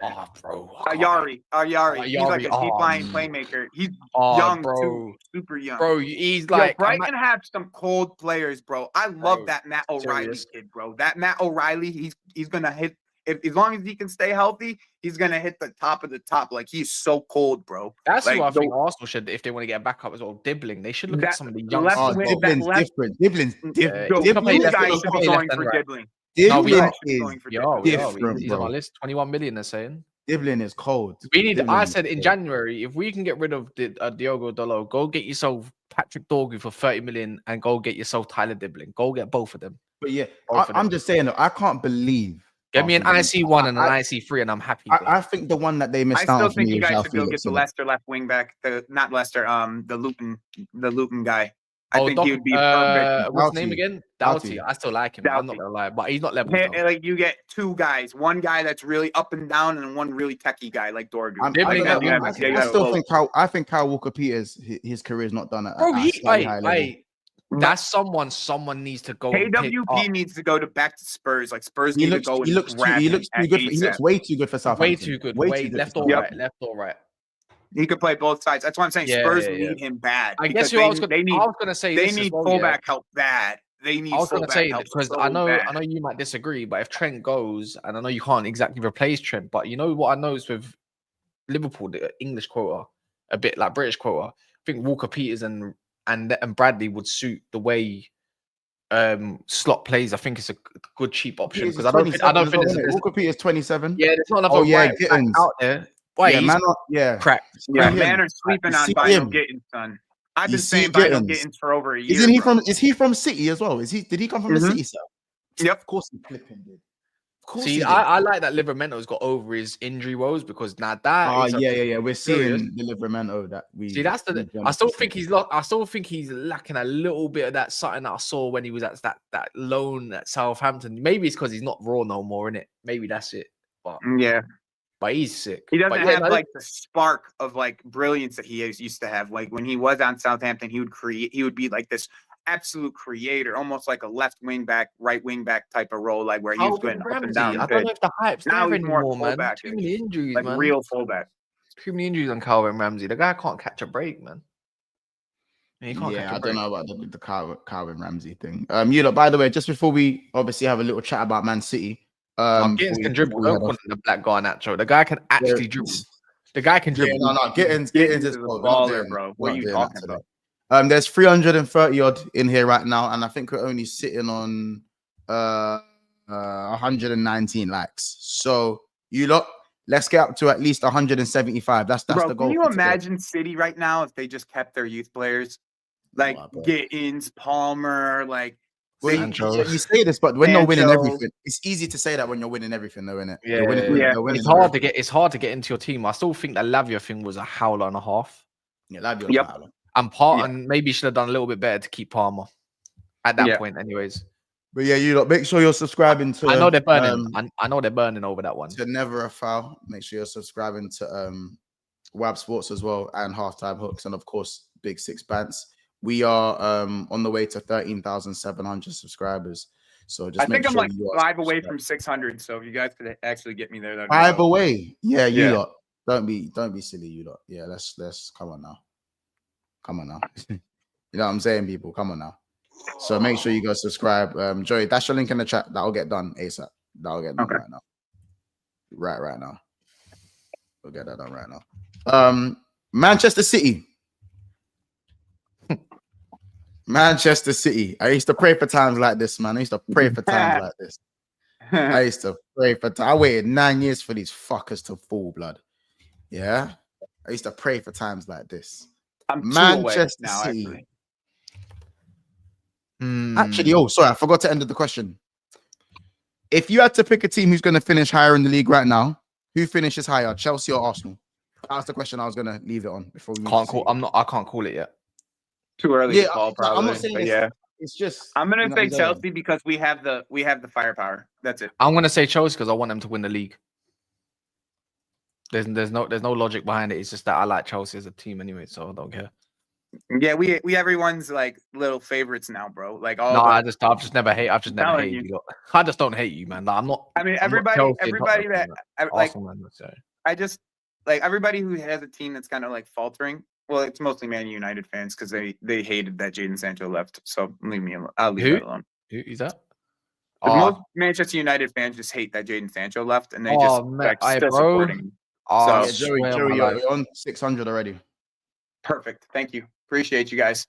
Oh, bro. Ayari. He's like a Ayari, deep line oh, playmaker. He's Oh, young bro. too, super young. Bro, he's Yo, like Brighton have some cold players, bro. I love Bro, that Matt O'Reilly serious. kid, bro. That Matt O'Reilly, he's gonna hit as long as he can stay healthy, he's gonna hit the top of the top. Like he's so cold, bro. That's like, who I think Arsenal should, if they want to get back up as well. Dibbling, they should look at That some of the young. left Oh, wing- Diblin's that left- different. Diblin's Yeah, different. Yo, He can play you left guys and should right, be left going and for right. dribbling. No, we Diblin are. is going for Yo, different, he's on bro. our list. 21 million, they're saying. Diblin is cold. We need. Diblin I is said in cold. January, if we can get rid of Diogo Dalot, go get yourself Patrick Dorgu for 30 million, and go get yourself Tyler Dibbling. Go get both of them. But yeah, Both of I'm them. just saying that I can't believe. Get me an Arsenal- IC1 and an I- IC3, and I'm happy. I think the one that they I missed out still on for think me you is guys João should go Felix, get the innit? Leicester left wing back. Not Leicester, the Luton guy. I think he would be perfect. What's his name Doughty. again? Doughty. Doughty. I still like him. I'm not Doughty. gonna lie, but he's not level. Hey, like you get two guys, one guy that's really up and down, and one really techie guy like Dorgu. I Dibbling don't know, and I Dibbling. still think I think Kyle Walker Peters his career is not done at Bro, a slightly high level. that's someone needs to go. and pick KWP up. needs to go back to Spurs. Like Spurs He need looks to go. he looks too, grab he him looks too at good. He ASAP. looks way too good for Southampton. Way too good. Way Way too good left for or Southampton. right. Left or right. He could play both sides. That's why I'm saying Yeah, Spurs yeah, yeah. need him bad. I because guess who I was they need gonna say they this as need well, fullback help bad. They need I was gonna fullback say help because so I know bad. you might disagree, but if Trent goes, and I know you can't exactly replace Trent, but you know what I noticed with Liverpool, the English quota, a bit like British quota. I think Walker Peters and Bradley would suit the way Slot plays. I think it's a good cheap option because I don't think there's Walker Peters 27. yeah, there's not another Oh, yeah, right back Gittins. out there. Wait, yeah, he's man, yeah. cracked. Yeah, him. man are sleeping You on see Bino him. Gittins, son. I've You been see saying Bino Gittins. Gittins for over a year. Isn't he bro. is he from City as well? Did he come from the Mhm. City side? Yep. Of course he flipping did. Of course See, he did. I like that Livermento's got over his injury woes because now that Oh is a yeah. We're serious. seeing the Livermento that we See, that's the. I still think he's I still think he's lacking a little bit of that something that I saw when he was at that loan at Southampton. Maybe it's because he's not raw no more, innit? Maybe that's it. Yeah, But he's sick. he doesn't But yeah, have no, like the spark of like brilliance that he used to have. Like when he was on Southampton, he would be like this absolute creator, almost like a left wing back, right wing back type of role, like where he was going up and down. I don't know if the hype's Now there he's more anymore, man. fullback, Too many injuries, like man. real fullback. Too many injuries on Calvin Ramsey. The guy can't catch a break, man. He can't catch Yeah, a I break. don't know about the Calvin Ramsey thing. You know, by the way, just before we obviously have a little chat about Man City. Gittins can dribble. Don't call him the black Garnacho. The guy can actually dribble. The guy can dribble. Yeah, no, Gittins Gittins is a cold. We're not baller, doing- bro. we're What not are you doing talking that today. about? There's 330 odd in here right now, and I think we're only sitting on 119 likes. So you lot, let's get up to at least 175. That's Bro, the goal. can you for today. imagine City right now if they just kept their youth players like Wow, bro. Gittins, Palmer, like Well, Sancho. you say this, but when you're winning Sancho. everything, it's easy to say that when you're winning everything, though, isn't it? Yeah, You're winning, yeah. you're winning It's hard to everything. get. It's hard to get into your team. I still think that Lavia thing was a howler and a half. Yeah, that'd be Yep. awesome. And maybe should have done a little bit better to keep Palmer at that point, anyways. But yeah, you lot, make sure you're subscribing to. I know they're burning. I know they're burning over that one. To Never a Foul. Make sure you're subscribing to Wab Sports as well, and Halftime Hooks, and of course Big Six Bants. We are on the way to 13,700 subscribers. So just I think I'm sure like you are 5 away subscribed. from 600. So if you guys could actually get me there, that'd be 5 awesome. away. Yeah, you Yeah. lot. Don't be silly, you lot. Yeah, let's come on now. Come on now. You know what I'm saying, people? Come on now. So make sure you go subscribe. Joey, dash your link in the chat. That'll get done ASAP. That'll get done right now. Right now. We'll get that done right now. Manchester City. Manchester City. I used to pray for times like this, man. I used to pray for times like this. I used to pray for I waited 9 years for these fuckers to fall, blood. Yeah. I used to pray for times like this. I'm 2 Manchester away now, City. actually. Actually, oh, sorry, I forgot to end the question. If you had to pick a team who's going to finish higher in the league right now, who finishes higher, Chelsea or Arsenal? That's the question I was going to leave it on before we move Can't to call. City. I can't call it yet. Too early Yeah, to call, I'm probably. not saying but it's- yeah, It's just I'm gonna you know say what I'm saying? Chelsea because we have the firepower. That's it. I'm gonna say Chelsea because I want them to win the league. There's no logic behind it. It's just that I like Chelsea as a team anyway, so I don't care. Yeah, we everyone's like little favorites now, bro. Like all. No, the- I've just never hated telling you. lot. I just don't hate you, man. Like, I'm not. I mean, I'm not everybody Chelsea and that Tottenham, like Arsenal, man, so. I just like everybody who has a team that's kind of like faltering. Well, it's mostly Man United fans because they hated that Jadon Sancho left. So leave me alone. I'll leave Who? that alone. Who's that? Most Manchester United fans just hate that Jadon Sancho left, and they Oh, just man, like, aye, still bro. supporting him. Oh, So- I Yeah, Joey, swear Joey, my you're life. on 600 already. Perfect. Thank you. Appreciate you guys.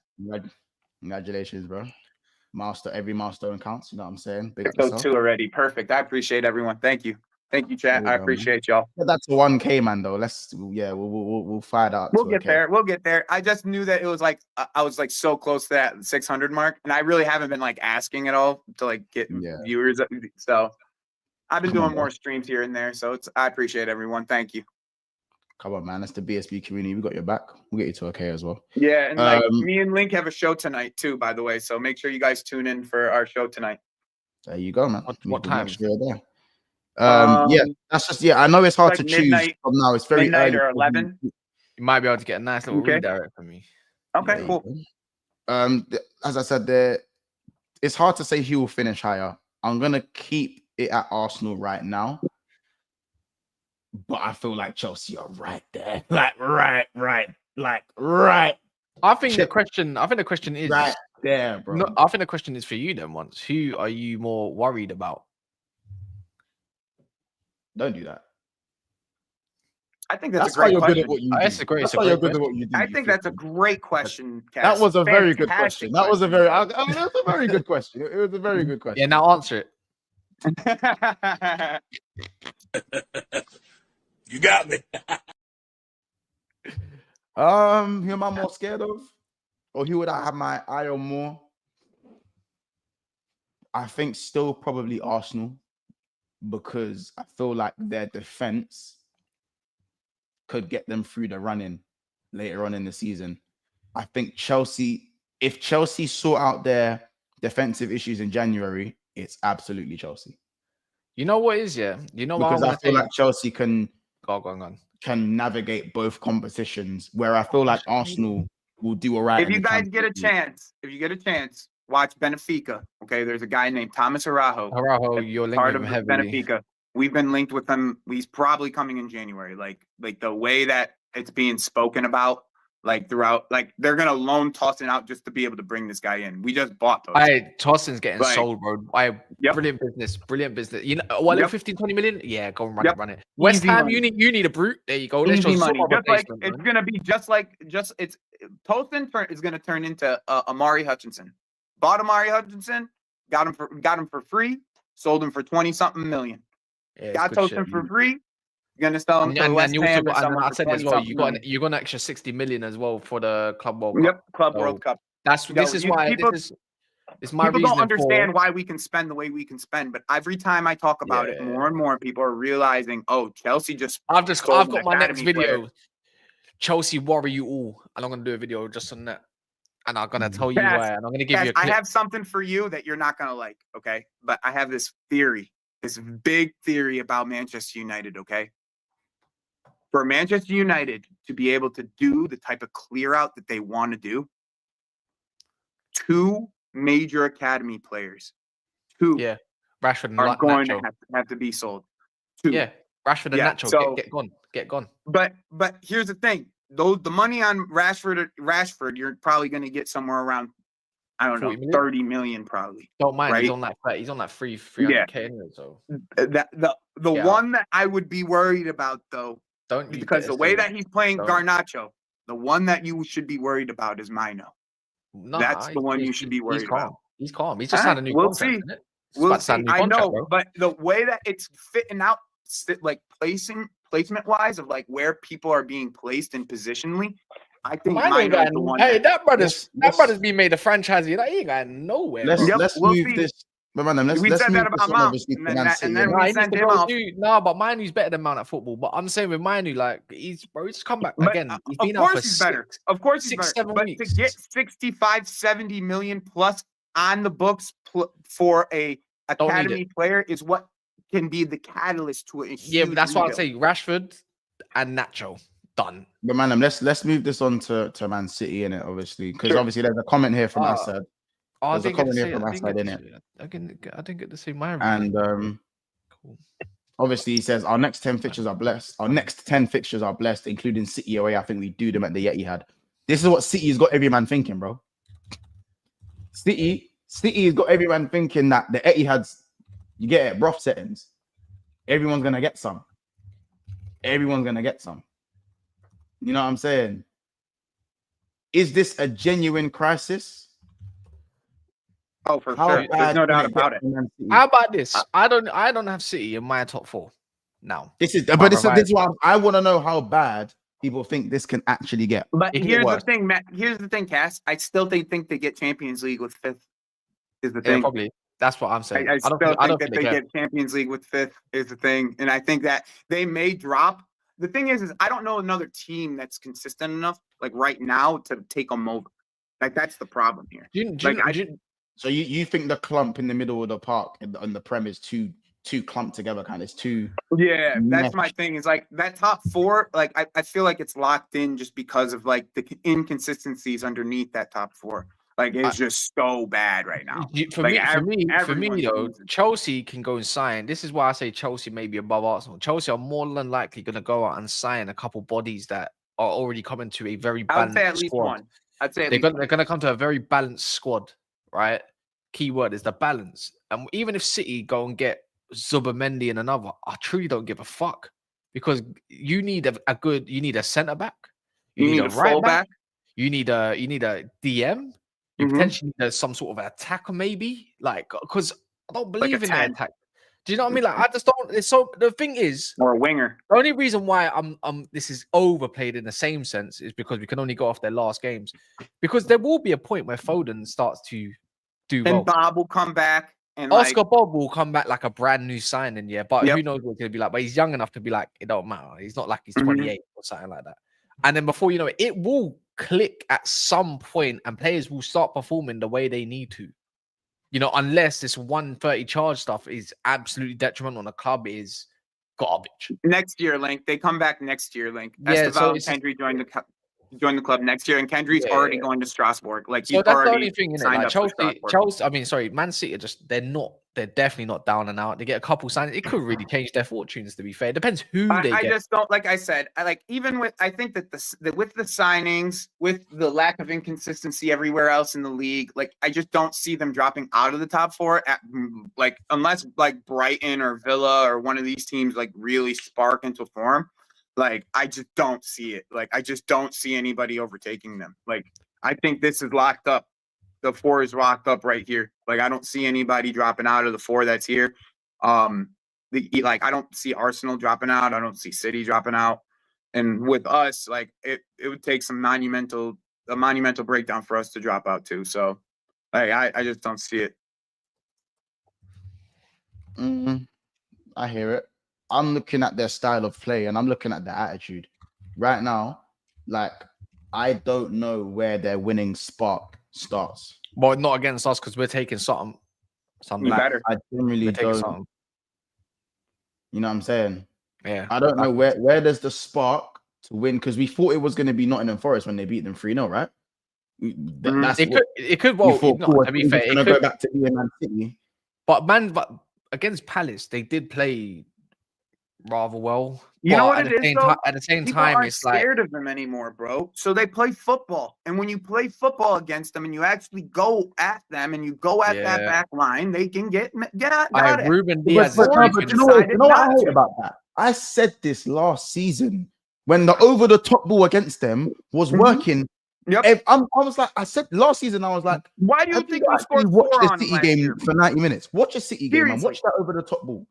Congratulations, bro. Every milestone counts. You know what I'm saying? Big up Those yourself. 2 already. Perfect. I appreciate everyone. Thank you. Thank you, chat. There you I go, appreciate y'all. Get that to 1K, man. Though we'll find out. We'll to get 1K. there. We'll get there. I just knew that it was like I was like so close to that 600 mark, and I really haven't been like asking at all to like get Yeah. viewers. So I've been Come on, doing bro. more streams here and there. So I appreciate everyone. Thank you. Come on, man. That's the BSB community. We got your back. We'll get you to 1K as well. Yeah, and like Um, me and Link have a show tonight too, by the way. So make sure you guys tune in for our show tonight. There you go, man. What We can time? make sure you're there. Yeah, that's just I know it's hard like to choose midnight- from now. It's very midnight early or for 11. you. You might be able to get a nice little Okay. redirect from me. Okay, Yeah, cool. As I said, it's hard to say who will finish higher. I'm gonna keep it at Arsenal right now, but I feel like Chelsea are right there, like right I think the question is right there, bro. No, I think the question is for you then. Once, who are you more worried about? Don't do that. I think that's That's a why great you're question. good at what you do. That's a great- That's it's a why you're great good at what you do. I you think that's a freaking- great question. That Cass. was a very good Fantastic question. That was a very good question. It was a very good question. Yeah, now answer it. question. You got me. Who am I more scared of? Or who would I have my eye on more? I think still probably Arsenal, because I feel like their defense could get them through the running later on in the season. I think Chelsea, if Chelsea sort out their defensive issues in January, it's absolutely Chelsea. You know what is, yeah? You know what Because I'm I gonna feel say? like Chelsea can Go on. navigate both competitions, where I feel like Arsenal will do all right. If in you the guys get a Champions League. chance, watch Benfica. Okay, there's a guy named Thomas Araujo. Araujo, you're Part linking of him heavily. Benfica. We've been linked with him. He's probably coming in January. Like the way that it's being spoken about, like throughout, like they're gonna loan Tossin out just to be able to bring this guy in. We just bought those. Tossin's getting Like- sold, bro. Yep. Brilliant business. You know what? Yep. 15, 20 million? Yeah, go and run Yep. it, run it. West Easy Ham, money. you need a brute. There you go. Let's Easy just money. sort of Just like replacement, it's man. gonna be just it's Tosin is going to turn into Amari Hutchinson. Bought Amari Hutchinson, got him for free, sold him for 20-something million. Yeah, Got Tosin for free. You're gonna sell him to West you also Ham or got, and someone I for said as 20 well, something you got an extra 60 million as well for the Club World Cup. Yep, Club So World Cup. this is why it's my people reasoning don't understand why we can spend the way we can spend, but every time I talk about it, more and more people are realizing, oh, Chelsea just. I've got my next video. Player. Chelsea worry you all, and I'm gonna do a video just on that, and I'm gonna tell you why, and I'm gonna give you a clip. I have something for you that you're not gonna like, okay? But I have this theory, this big theory about Manchester United, okay? For Manchester United to be able to do the type of clear out that they want to do, 2 major academy players, Rashford and are going Nacho. to have to be sold. 2. Yeah, Rashford and Nacho. So, get gone. But here's the thing: the money on Rashford, you're probably going to get somewhere around, I don't know, 30 million probably. Don't mind. Right? He's on that 300k anyway. So the one that I would be worried about though, because the way that he's playing Garnacho, the one that you should be worried about is Mino. That's the one you should be worried about. He's calm. He's just signed a new contract. We'll see. I know, but the way that it's fitting out, like placement wise, of like where people are being placed in positionally, I think Mino is the one. Hey, that brother's being made a franchise. He ain't going nowhere. Let's move this. But man, let's said move that about Mount, and then we sent him off. No, but Manu's better than Mount at football. But I'm saying with Manu, like he's come back again. He's been out for he's better. Of course he's better. 7 but weeks. To get 65, 70 million plus on the books for a academy player is what can be the catalyst to it. Yeah, but that's why I'm saying Rashford and Nacho done. But man, let's move this on to Man City in it, obviously, because obviously there's a comment here from Assad. There's a comment here from Assad in it. I didn't get to see my and cool. Obviously he says our next 10 fixtures are blessed. Our next 10 fixtures are blessed, including City away. I think we do them at the Etihad. This is what City's got every man thinking, bro. City's got every man thinking that the Etihad's, you get it, broth settings. Everyone's gonna get some. Everyone's gonna get some. You know what I'm saying? Is this a genuine crisis? Oh, for sure. There's no doubt about it. How about this? I don't have City in my top 4 now. This is why I want to know how bad people think this can actually get. But here's the thing, Matt. Here's the thing, Cass. I still think they get Champions League with 5th. Is the thing. Yeah, probably. That's what I'm saying. I still think that they get Champions League with 5th is the thing, and I think that they may drop. The thing is I don't know another team that's consistent enough, like right now, to take them over. Like that's the problem here. So you think the clump in the middle of the park on the Prem is too clumped together, kind of? It's too. Yeah, that's my thing. Is like that top 4. Like I feel like it's locked in just because of like the inconsistencies underneath that top 4. Like it's just so bad right now. For me, though, Chelsea can go and sign. This is why I say Chelsea may be above Arsenal. Chelsea are more than likely going to go out and sign a couple bodies that are already coming to a very balanced squad. I'd say at least one. They're going to come to a very balanced squad, right? Key word is the balance. And even if City go and get Zubimendi and another, I truly don't give a fuck, because you need a centre back, you need a right back, you need a DM. You potentially need some sort of attacker, maybe, like, because I don't believe in that attack. Do you know what I mean? Like, I just don't. It's so the thing is, or a winger. The only reason why this is overplayed in the same sense is because we can only go off their last games. Because there will be a point where Foden starts to do well. And Bob will come back, and Oscar Bob will come back like a brand new signing, yeah. But who knows what it's gonna be like? But he's young enough to be like, it don't matter. He's not like he's 28 or something like that. And then before you know it, it will click at some point and players will start performing the way they need to, you know, unless this 130 charge stuff is absolutely detrimental on the club, is garbage. Next year, Link. They come back next year, Link. Esteval and Kendry join the club next year, and Kendry's already going to Strasbourg. Like, he's that's already the only thing, signed up for Chelsea. Man City are just, they're definitely not down and out. They get a couple signings. It could really change their fortunes, to be fair. It depends who they get. I just don't, like I said, I think that with the signings, with the lack of inconsistency everywhere else in the league, like, I just don't see them dropping out of the top 4 unless like Brighton or Villa or one of these teams like really spark into form. Like, I just don't see it. Like, I just don't see anybody overtaking them. Like, I think this is locked up. The 4 is locked up right here. Like, I don't see anybody dropping out of the 4 that's here. I don't see Arsenal dropping out. I don't see City dropping out. And with us, like, it would take a monumental breakdown for us to drop out too. So, like, I just don't see it. I hear it. I'm looking at their style of play and I'm looking at their attitude right now. Like, I don't know where their winning spark starts. Well, not against us because we're taking something Better. I generally don't. something. You know what I'm saying? Yeah. I don't know where there's the spark to win, because we thought it was going to be Nottingham Forest when they beat them 3-0, right? It could. Well, to be fair, it could go back to being Man City. But against Palace, they did play rather well. You know what at the same People time, aren't it's like scared of them anymore, bro. So they play football, and when you play football against them, and you actually go at them, and you go at that back line, they can get out. Ruben Diaz. But you know what I hate about that? I said this last season when the over-the-top ball against them was working. Yep. I said last season, I was like, why do you think we scored watch 4 the on them City last game year? for 90 minutes? Watch a City game and Seriously. watch that over-the-top ball.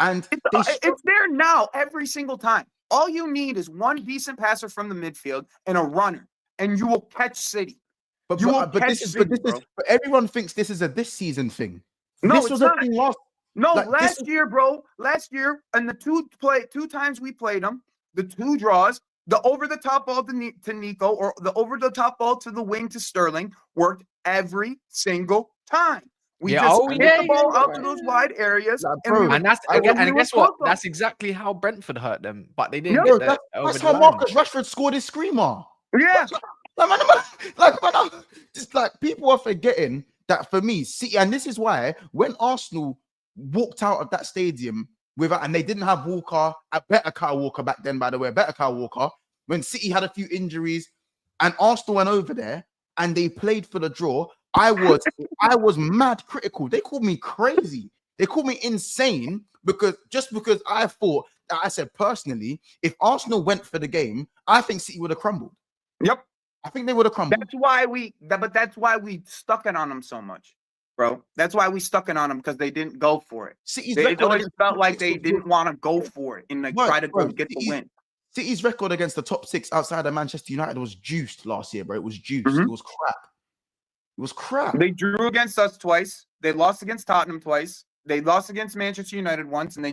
And it's there now every single time. All you need is one decent passer from the midfield and a runner, and you will catch City. But everyone thinks this is a this season thing. No, this it's was not. a thing last. No, like, last year, bro. Last year, and the two times we played them, the 2 draws, the over the top ball to Nico or the over the top ball to the wing to Sterling worked every single time. We get the ball out to those wide areas, and guess what? That's exactly how Brentford hurt them, but they didn't get that. That's how Marcus Rashford scored his screamer. Yeah, just like people are forgetting that for me, City, and this is why when Arsenal walked out of that stadium and they didn't have Walker, a better Kyle Walker back then, by the way, a better Kyle Walker. When City had a few injuries, and Arsenal went over there and they played for the draw, I was mad critical. They called me crazy. They called me insane because I thought that I said personally, if Arsenal went for the game, I think City would have crumbled. Yep. I think they would have crumbled. That's why we stuck it on them so much, bro. That's why we stuck it on them, because they didn't go for it. It always felt like they didn't want to go for it and try to go get the win. City's record against the top 6 outside of Manchester United was juiced last year, bro. It was juiced. It was crap. It was crap. They drew against us twice. They lost against Tottenham twice. They lost against Manchester United once, and they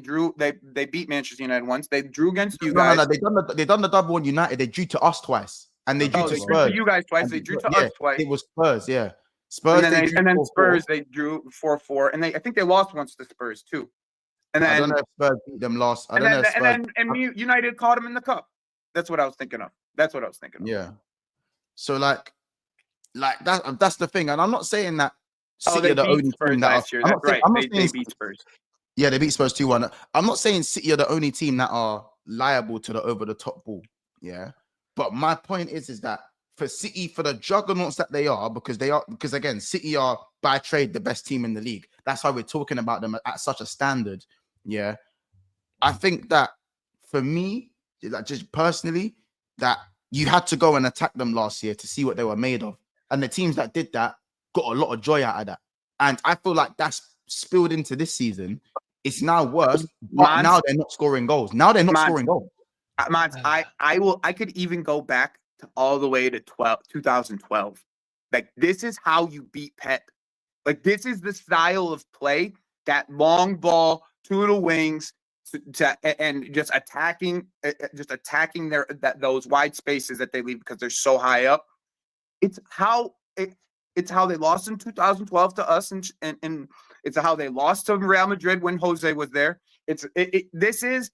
beat Manchester United once. They drew against you guys. No, they done the double on United. They drew to us twice, and they drew to Spurs. Drew to you guys twice. They drew to us twice. It was Spurs, yeah. Spurs, and then Spurs they drew 4-4, and I think they lost once to Spurs too. And then I don't know if Spurs beat them last. United caught them in the cup. That's what I was thinking of. Yeah. So like that's the thing, and I'm not saying that City are the only team that last year. That's right. They beat Spurs. Yeah, they beat Spurs 2-1. I'm not saying City are the only team that are liable to the over-the-top ball. Yeah, but my point is that for City, for the juggernauts that they are, because again, City are by trade the best team in the league. That's why we're talking about them at such a standard. Yeah, I think that for me, like just personally, that you had to go and attack them last year to see what they were made of. And the teams that did that got a lot of joy out of that. And I feel like that's spilled into this season. It's now worse, but now they're not scoring goals. I could even go back to all the way to 2012. Like, this is how you beat Pep. Like, this is the style of play, that long ball to the wings, and just attacking those wide spaces that they leave because they're so high up. It's how they lost in 2012 to us, and it's how they lost to Real Madrid when Jose was there. This is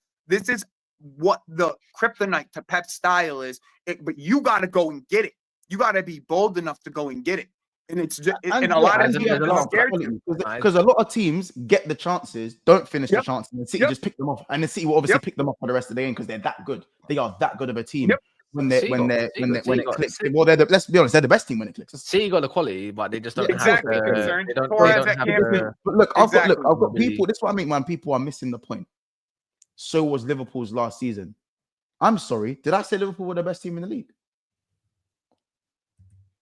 what the kryptonite to Pep's style is. But you got to go and get it. You got to be bold enough to go and get it. And it's just a lot of teams are scared to. Because a lot of teams get the chances, don't finish the chances, and City just pick them off. And the City will obviously pick them up for the rest of the game because they're that good. They are that good of a team. When it clicks. Well, let's be honest, they're the best team when it clicks. City got the quality, but they just don't have concerned. They don't have the. But look, I've got people. This is what I mean, man. People are missing the point. So was Liverpool's last season. I'm sorry. Did I say Liverpool were the best team in the league?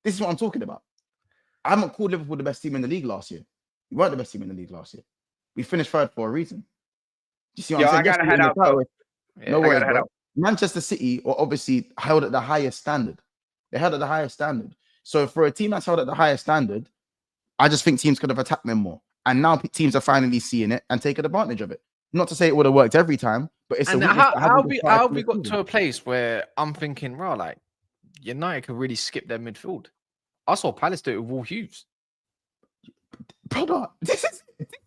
This is what I'm talking about. I haven't called Liverpool the best team in the league last year. We weren't the best team in the league last year. We finished third for a reason. You see what I'm saying? I gotta Yes, we head won the out. title. Yeah, No I worries, gotta head bro. out. Manchester City were obviously held at the highest standard. They held at the highest standard. So for a team that's held at the highest standard, I just think teams could have attacked them more. And now teams are finally seeing it and taking advantage of it. Not to say it would have worked every time, but it's And a weakness that how hasn't been how started have we this got season. to a place where I'm thinking, bro, like United could really skip their midfield? I saw Palace do it with Will Hughes. Brother, this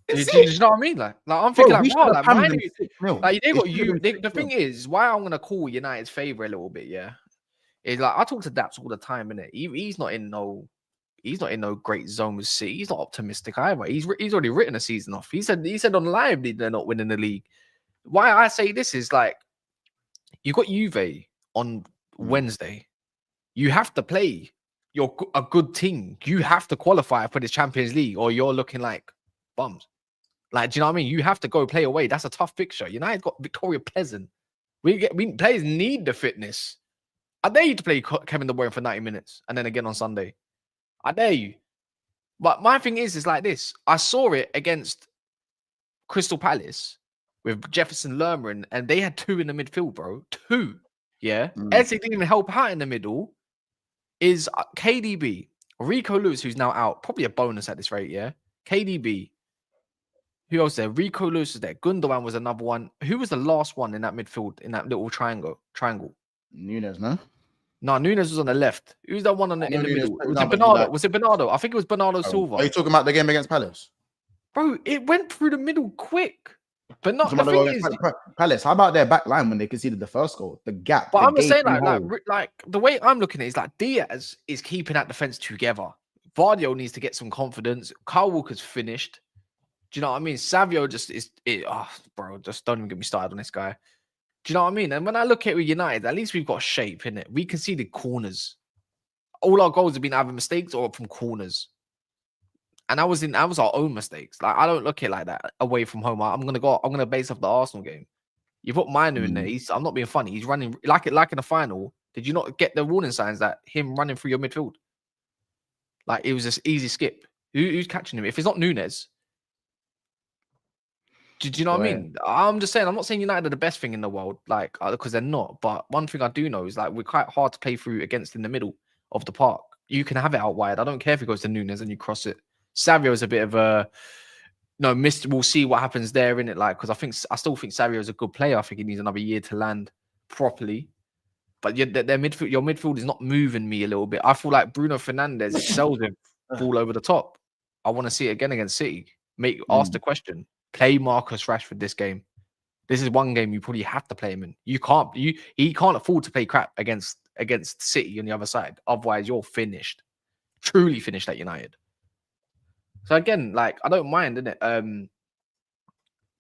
is Do you know what I mean? Like I'm bro, thinking, we like, should wow, have like hammered mine. them 6-0. Like they It got should have you. been The 6-0. thing is, why I'm gonna call United's favor a little bit, yeah, is like I talk to Daps all the time, innit? He's not in no great zone with City. He's not optimistic either. He's already written a season off. He said on live they're not winning the league. Why I say this is like you got Juve on Wednesday. You have to play. You're a good team. You have to qualify for the Champions League, or you're looking like bums. Like, do you know what I mean? You have to go play away. That's a tough fixture. United got Victoria Pleasant. Players need the fitness. I dare you to play Kevin De Bruyne for 90 minutes and then again on Sunday. I dare you. But my thing is like this. I saw it against Crystal Palace with Jefferson Lerma, and they had 2 in the midfield, bro. 2. Yeah. Eze didn't even help out in the middle. Is KDB, Rico Lewis, who's now out, probably a bonus at this rate, yeah. KDB. Who else there? Rico Lewis was there. Gundogan was another one. Who was the last one in that midfield, in that little triangle? Nunes, no? No, Nunes was on the left. Who's that one in the Nunes middle? put Was down, it but Bernardo? like- Was it Bernardo? I think it was Bernardo Silva. Are you talking about the game against Palace? Bro, it went through the middle quick. But not the Talking about thing the is, game against Palace. How about their back line when they conceded the first goal? The gap. but the I'm just saying, gaping hole. like the way I'm looking at it is like Diaz is keeping that defense together. Vardio needs to get some confidence. Kyle Walker's finished. Do you know what I mean? Savio just is, bro, just don't even get me started on this guy. Do you know what I mean? And when I look at it with United, at least we've got shape in it. We conceded corners. All our goals have been either mistakes or from corners. And that was our own mistakes. Like I don't look at it like that away from home. I'm gonna base off the Arsenal game. You put Minu in there. I'm not being funny. He's running like in the final. Did you not get the warning signs that him running through your midfield? Like it was just easy skip. Who's catching him? If it's not Nunes. Do you know what I mean? I'm just saying, I'm not saying United are the best thing in the world, like, because they're not. But one thing I do know is like we're quite hard to play through against in the middle of the park. You can have it out wide. I don't care if it goes to Nunes and you cross it. Savio is a bit of a missed. We'll see what happens there in it, like, because I still think Savio is a good player. I think he needs another year to land properly. But your midfield is not moving me a little bit. I feel like Bruno Fernandes excels with ball over the top. I want to see it again against City. Ask the question. Play Marcus Rashford this game. This is one game you probably have to play him in. He can't afford to play crap against City on the other side. Otherwise, you're finished. Truly finished at United. So again, like I don't mind, innit?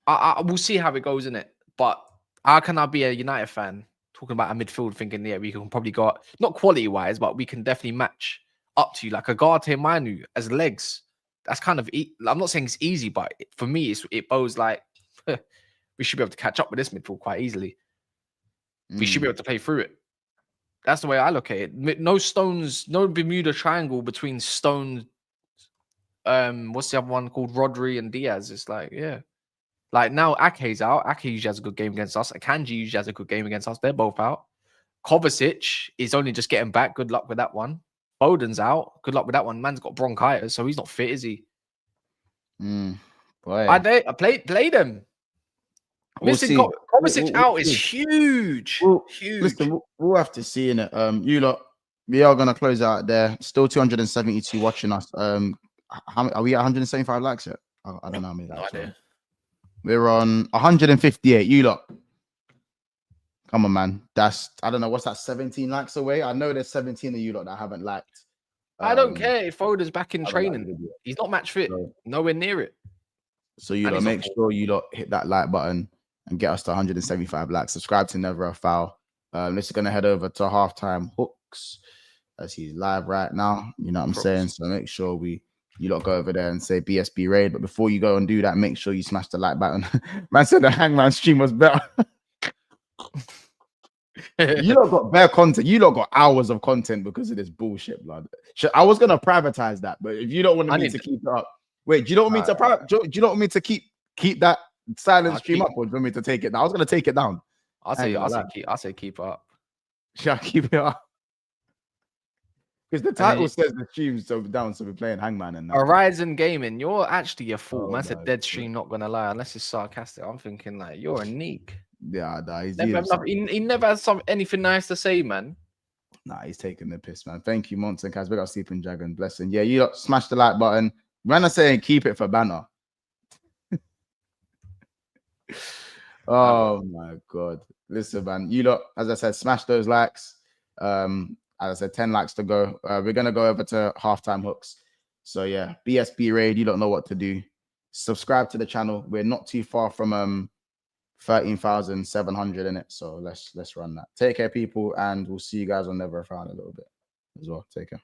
I will see how it goes, innit? But how can I be a United fan talking about a midfield thinking, yeah, we can probably go not quality wise, but we can definitely match up to you like Agate Manu as legs. That's kind of I'm not saying it's easy, but for me, it bodes like we should be able to catch up with this midfield quite easily. We should be able to play through it. That's the way I look at it. No Stones, no Bermuda Triangle between Stone. What's the other one called? Rodri and Diaz. It's like, yeah. Like now Ake's out. Ake usually has a good game against us. Akanji usually has a good game against us. They're both out. Kovacic is only just getting back. Good luck with that one. Foden's out. Good luck with that one. Man's got bronchitis, so he's not fit, is he? Boy. I play them. Missing Kovacic out is huge. Huge. Listen, we'll have to see in it. You lot, we are gonna close out there. Still 272 watching us. How are we at 175 likes yet? I don't know how many likes. No idea. We're on 158. You lot. Come on, man. That's I don't know what's that 17 likes away. I know there's 17 of you lot that haven't liked. I don't care if Foden's back in training. He's not match fit. So, Nowhere near it. So you lot make sure you lot hit that like button and get us to 175 likes. Subscribe to Never a Foul. This is gonna head over to Halftime Hooks as he's live right now. You know what I'm saying? So make sure you lot go over there and say BSB raid. But before you go and do that, make sure you smash the like button. Man said the Hangman stream was better. You lot got bare content. You lot got hours of content because of this bullshit, blood. I was gonna privatize that, but if you don't want me to keep it up, wait, do you don't want me to do you don't want me to keep that silent stream up, or do you want me to take it down? I was gonna take it down. I say keep up. Should I keep it up? Because the title says the stream's down, so we're playing Hangman and that. Horizon Gaming, you're actually a fool. Man said dead God. stream, not gonna lie, unless it's sarcastic. I'm thinking like you're a neek. Yeah, nah, He never has anything nice to say, man. Nah, he's taking the piss, man. Thank you, Monson Kaz. We got Sleeping Dragon. Blessing. Yeah, you lot smash the like button. When I saying keep it for banner. Oh my god. Listen, man. You lot, as I said, smash those likes. As I said, 10 likes to go. We're gonna go over to halftime hooks. So yeah, BSB raid. You don't know what to do. Subscribe to the channel. We're not too far from 13,700 in it. So let's run that. Take care, people, and we'll see you guys on Never Found a little bit as well. Take care.